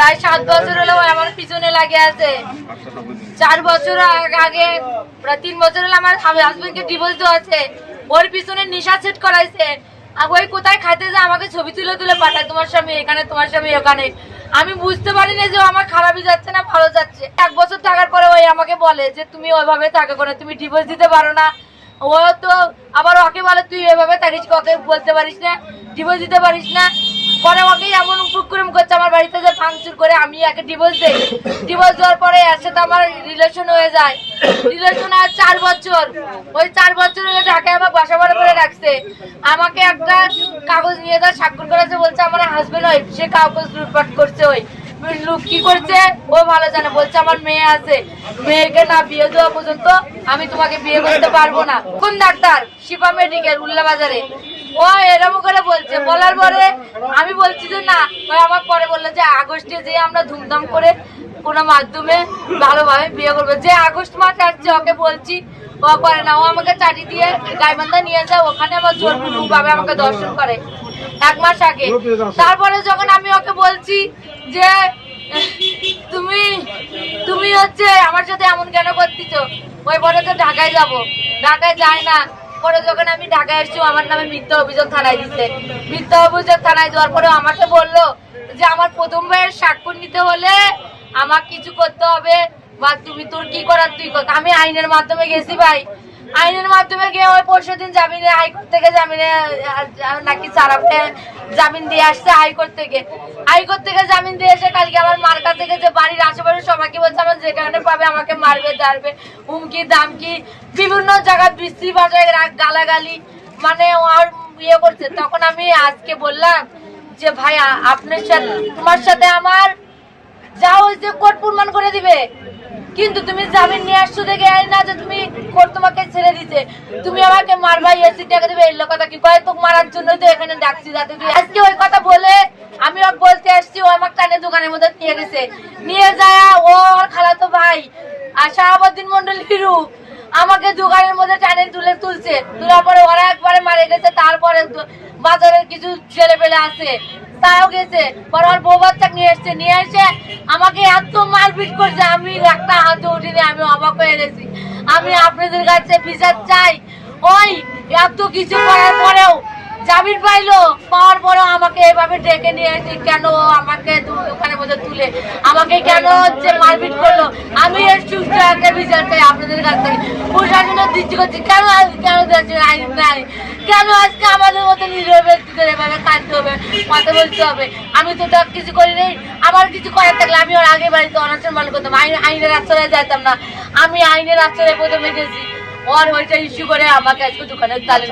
প্রায় 7 বছর হলো আমার পিছনে লাগে আছে। 4 বছর আগে প্রায় 3 বছর হলো আমার হাজবেন্ডকে ডিভোর্স দেওয়া আছে। ওর পিছনে নেশা সেট করাইছে। ওই কোথায় খাইতে যায় আমাকে ছবি তুলে তুলে পাঠায়, তোমার স্বামী এখানে, তোমার স্বামী ওখানে। আমি বুঝতে পারি না যে আমার খারাপই যাচ্ছে না ভালো যাচ্ছে। 1 বছর থাকার পরে ওই আমাকে বলে যে তুমি ওইভাবে থাকো কেন, তুমি ডিভোর্স দিতে পারো না। ও তো আবার ওকে বলে তুই এভাবে থাকিস, ওকে বলতে পারিস না, ডিভোর্স দিতে পারিস না। পরে ওকে এমন উপক্রম করছে আমার বাড়িতে যে ভাঙচুর করে আমি একে ডিভোর্স দেই। ডিভোর্স দেওয়ার পরে এর সাথে আমার রিলেশন হয়ে যায়। রিলেশন আর 4 বছর, ওই 4 বছর ঢাকায় আমার বাসা ভাড়া করে রাখছে। আমাকে একটা কাগজ নিয়ে যা স্বাক্ষর করেছে, বলছে আমার হাজবেন্ড হয়, সে কাগজ লুটপাট করছে। ওই লোক কি করছে ও ভালো জানে। বলছে আমার মেয়ে আছে, মেয়েকে না বিয়ে দেওয়া পর্যন্ত আমি তোমাকে বিয়ে করতে পারবো না। কোন ডাক্তার? শিপা মেডিকেল, উল্লাবাজারে। ও এরকম করে বলছে। বলার পরে আমি বলছি যে না। ওই আমার পরে বললো যে আগস্টে যে আমরা ধুমধাম করে কোনো মাধ্যমে ভালোভাবে বিয়ে করবো। যে আগস্ট মাস আসছে ওকে বলছি, ও করে না। ও আমাকে চাটি দিয়ে গাইবান্ধা নিয়ে যায়, ওখানে আমার জোরপূর্বক ভাবে আমাকে দর্শন করে 1 মাস আগে। তারপরে যখন আমি ওকে বলছি যে তুমি তুমি হচ্ছে আমার সাথে এমন কেন করতেছ, ওই পরে তো ঢাকায় যাব, ঢাকায় যায় না। পরে যখন আমি ঢাকায় এসছি আমার নামে মিথ্যা অভিযোগ থানায় দিচ্ছে। মিথ্যা অভিযোগ থানায় দেওয়ার পরে আমাকে বললো যে আমার প্রথম ভাইয়ের স্বাক্ষর নিতে হলে আমার কিছু করতে হবে, বা তুমি তোর কি করার তুই কর। আমি আইনের মাধ্যমে গেছি ভাই, আইনের মাধ্যমে গিয়ে ওই 5 দিন জামিনে, হাইকোর্ট থেকে জামিনে নাকি সারাপে জামিন দিয়ে আসছে হাইকোর্ট থেকে। হাইকোর্ট থেকে জামিন দিয়ে এসে কালকে আমার মার কাছে গেছে, বাড়ির আশেপাশে সবাইকে বলছে আমার যেখানে পাবে আমাকে মারবে দাঁড়বে, হুমকি দামকি বিভিন্ন জায়গায় বৃষ্টি ভাষায় গালাগালি মানে আর ইয়ে করছে। তখন আমি আজকে বললাম যে ভাই আপনার সাথে তোমার সাথে আমার যা হয়েছে কোর্ট প্রমাণ করে দিবে, কিন্তু তুমি জামিন নিয়ে আসছো দেখে না যে তুমি কোর্ট তোমাকে ছেড়ে দিতে, তুমি আমাকে মারবা, এসি টাকা দেবে। এই কথা কি কয়? তোকে মারার জন্য তো এখানে ডাকছি, যাতে তুই আজকে ওই কথা বলে আমি ওকে বলতে আসছি। ও আমার টানে দোকানের মধ্যে নিয়ে গেছে, নিয়ে যায় ও আর খালাতো ভাই আর শাহাবুদ্দিন মন্ডল হিরু আমাকে দোকানের মধ্যে টানে তুলছে। তোলার পরে ওরা একবারে মারে গেছে। তারপরে বাজারের কিছু ছেলে পেলে আছে, তাও গেছে। পরে আমার বউ বাচ্চা নিয়ে এসছে, নিয়ে এসে আমাকে এত মারপিট করছে, আমি একটা হাতে উঠিনি। আমি অবাক হয়ে গেছি। আমি আপনাদের কাছে বিচার চাই। ওই এত কিছু করার পরেও জামিন পাইলো, পাওয়ার পরেও আমাকে এভাবে ডেকে নিয়ে এসে কেন আমাকে দোকানের মধ্যে তুলে আমাকে কেন হচ্ছে মারপিট করলো। আমি এর সুস্থ বিচার চাই আপনাদের কাছ থেকে। প্রশাসনের দৃষ্টি করছি কেন কেন দিচ্ছেন আইন নাই, কেন আজকে আমাদের মতো নিরীহ ব্যক্তিদের এভাবে কাঁদতে হবে, কথা বলতে হবে। আমি তো তার কিছু করি নেই। আমার কিছু করার থাকলে আমি ওর আগে বাড়িতে অনার্সের মাল করতাম, আইনের আশ্রয়ে যাইতাম না। আমি আইনের আশ্রয়ে প্রথমে গেছি, ওর ওইটা ইস্যু করে আমাকে আজকে দোকানের তালে